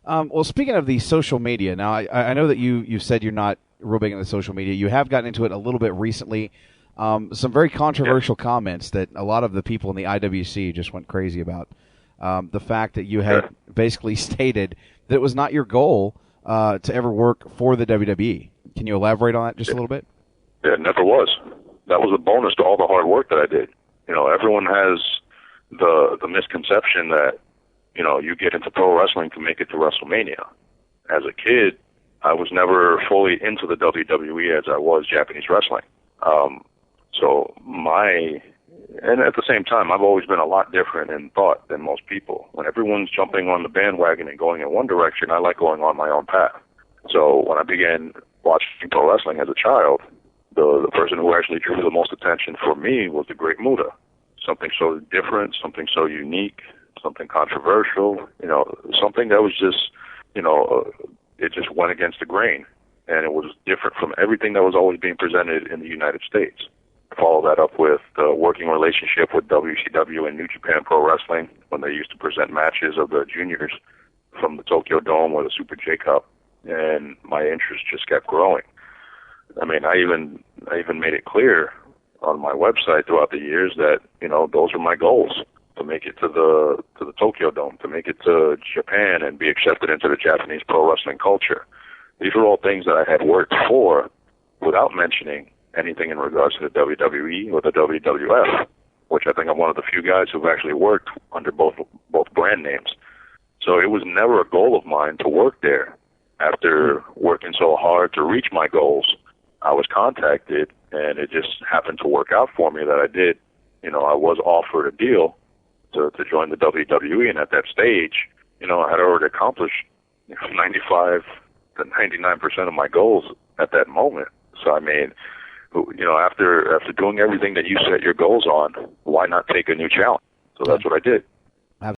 Well, speaking of the social media, now I know that you said you're not real big into social media. You have gotten into it a little bit recently. Some very controversial comments that a lot of the people in the IWC just went crazy about. The fact that you had basically stated that it was not your goal to ever work for the WWE. Can you elaborate on that just a little bit? It never was. That was a bonus to all the hard work that I did. Everyone has the misconception that, you get into pro wrestling to make it to WrestleMania. As a kid, I was never fully into the WWE as I was Japanese wrestling. And at the same time, I've always been a lot different in thought than most people. When everyone's jumping on the bandwagon and going in one direction, I like going on my own path. So when I began watching pro wrestling as a child, the person who actually drew the most attention for me was the Great Muta. Something so different, something so unique, something controversial, something that was just, it just went against the grain. And it was different from everything that was always being presented in the United States. Follow that up with the working relationship with WCW and New Japan Pro Wrestling when they used to present matches of the juniors from the Tokyo Dome or the Super J Cup. And my interest just kept growing. I mean, I even made it clear on my website throughout the years that, those are my goals, to make it to the Tokyo Dome, to make it to Japan and be accepted into the Japanese pro wrestling culture. These are all things that I had worked for without mentioning anything in regards to the WWE or the WWF, which I think I'm one of the few guys who've actually worked under both brand names. So it was never a goal of mine to work there. After working so hard to reach my goals, I was contacted, and it just happened to work out for me that I did. I was offered a deal to join the WWE, and at that stage, I had already accomplished 95 to 99% of my goals at that moment. So, I mean, after doing everything that you set your goals on, why not take a new challenge? So that's what I did.